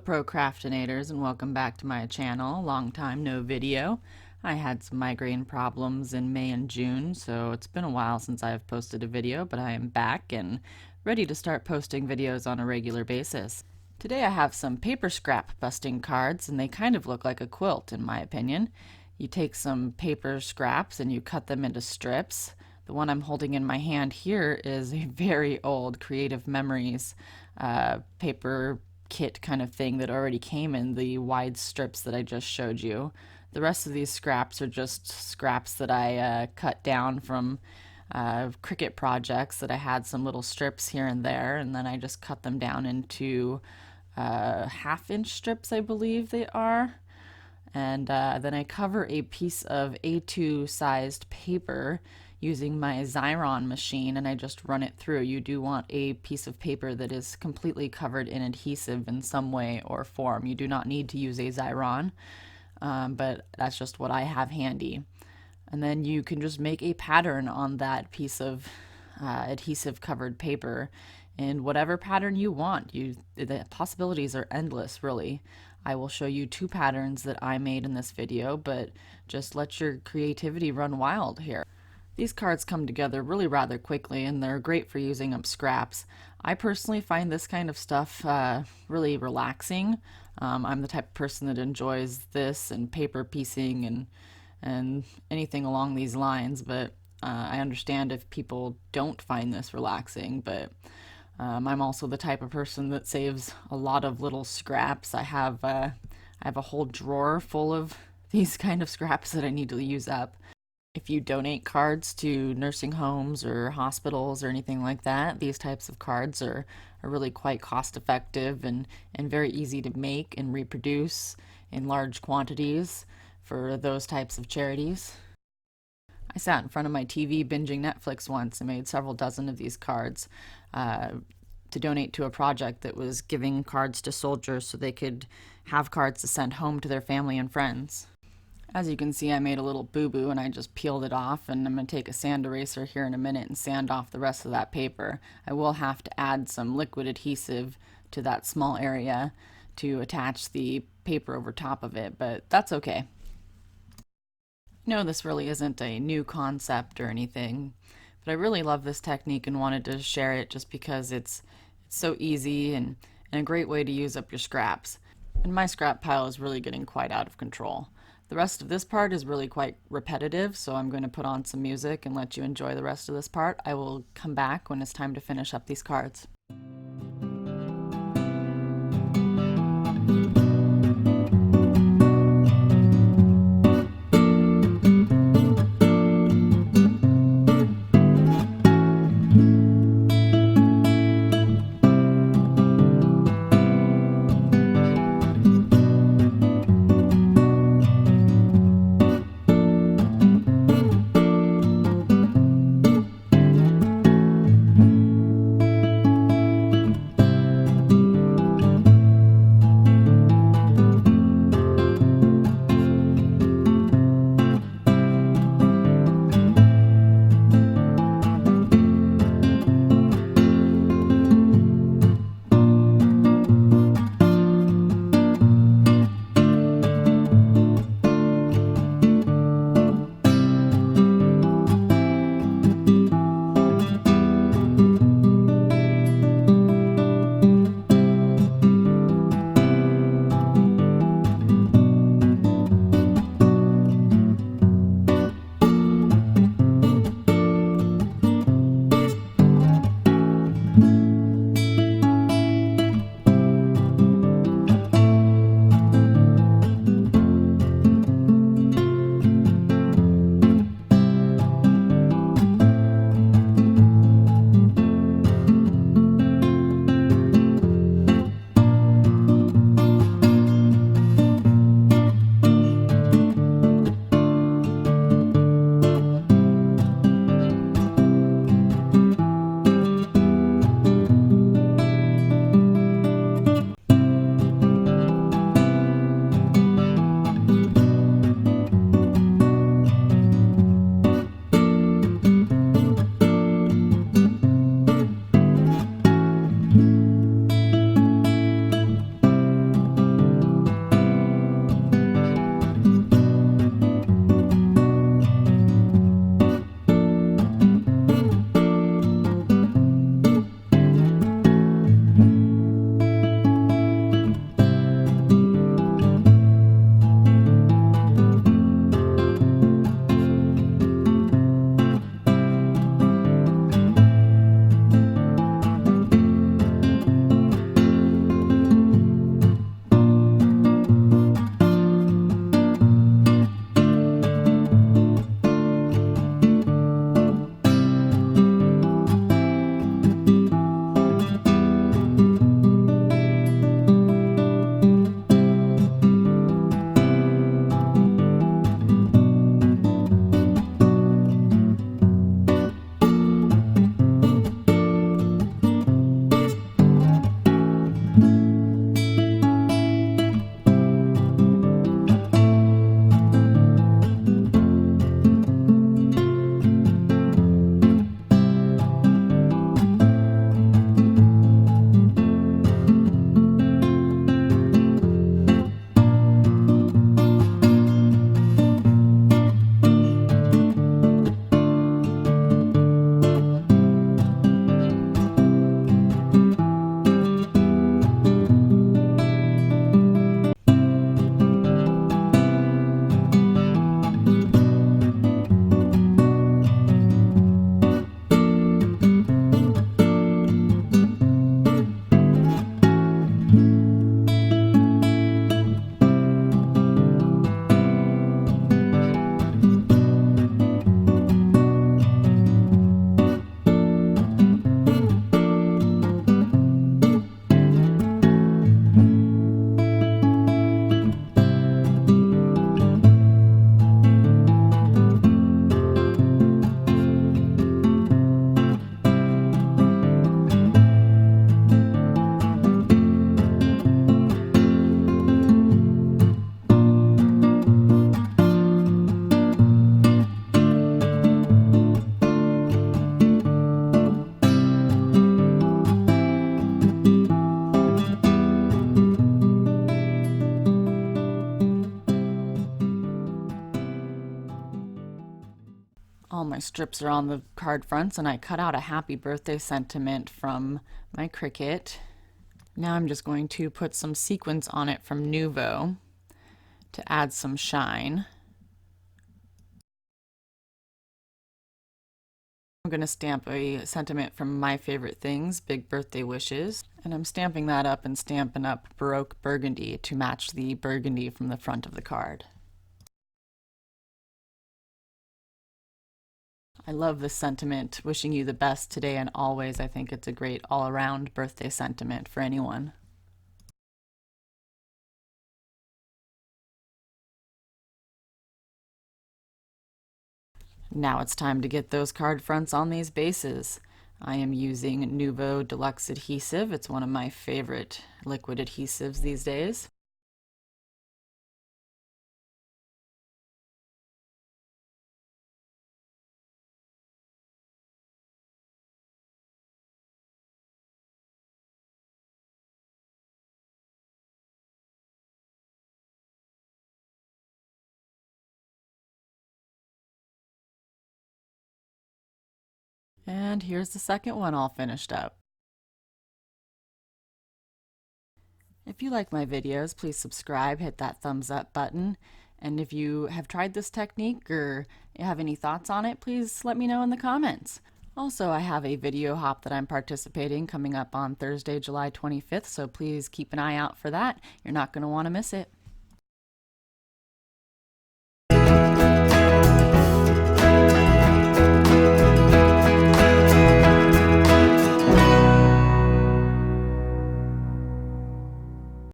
procrastinators, and welcome back to my channel. Long time no video. I had some migraine problems in May and June, so it's been a while since I have posted a video, but I am back and ready to start posting videos on a regular basis. Today I have some paper scrap busting cards, and they kind of look like a quilt in my opinion. You take some paper scraps and you cut them into strips. The one I'm holding in my hand here is a very old Creative Memories paper kit kind of thing that already came in the wide strips that I just showed you. The rest of these scraps are just scraps that I cut down from Cricut projects that I had some little strips here and there, and then I just cut them down into half-inch strips, I believe they are. And then I cover a piece of A2 sized paper using my Xyron machine, and I just run it through. You do want a piece of paper that is completely covered in adhesive in some way or form. You do not need to use a Xyron, but that's just what I have handy. And then you can just make a pattern on that piece of adhesive covered paper in whatever pattern you want. The possibilities are endless, really. I will show you two patterns that I made in this video, but just let your creativity run wild here. These cards come together really rather quickly, and they're great for using up scraps. I personally find this kind of stuff really relaxing. I'm the type of person that enjoys this and paper piecing and anything along these lines, but I understand if people don't find this relaxing, but I'm also the type of person that saves a lot of little scraps. I have a whole drawer full of these kind of scraps that I need to use up. If you donate cards to nursing homes or hospitals or anything like that, these types of cards are really quite cost effective and very easy to make and reproduce in large quantities for those types of charities. I sat in front of my TV binging Netflix once and made several dozen of these cards to donate to a project that was giving cards to soldiers so they could have cards to send home to their family and friends. As you can see, I made a little boo-boo and I just peeled it off, and I'm going to take a sand eraser here in a minute and sand off the rest of that paper. I will have to add some liquid adhesive to that small area to attach the paper over top of it, but that's okay. No, this really isn't a new concept or anything, but I really love this technique and wanted to share it just because it's so easy and a great way to use up your scraps. And my scrap pile is really getting quite out of control. The rest of this part is really quite repetitive, so I'm going to put on some music and let you enjoy the rest of this part. I will come back when it's time to finish up these cards. All my strips are on the card fronts, and I cut out a happy birthday sentiment from my Cricut. Now I'm just going to put some sequins on it from Nuvo to add some shine. I'm going to stamp a sentiment from My Favorite Things, Big Birthday Wishes, and I'm stamping that up and Stampin' Up! Baroque Burgundy to match the burgundy from the front of the card. I love this sentiment, wishing you the best today and always. I think it's a great all-around birthday sentiment for anyone. Now it's time to get those card fronts on these bases. I am using Nuvo Deluxe Adhesive. It's one of my favorite liquid adhesives these days. And here's the second one all finished up. If you like my videos, please subscribe, hit that thumbs up button. And if you have tried this technique or have any thoughts on it, please let me know in the comments. Also, I have a video hop that I'm participating coming up on Thursday, July 25th, so please keep an eye out for that. You're not going to want to miss it.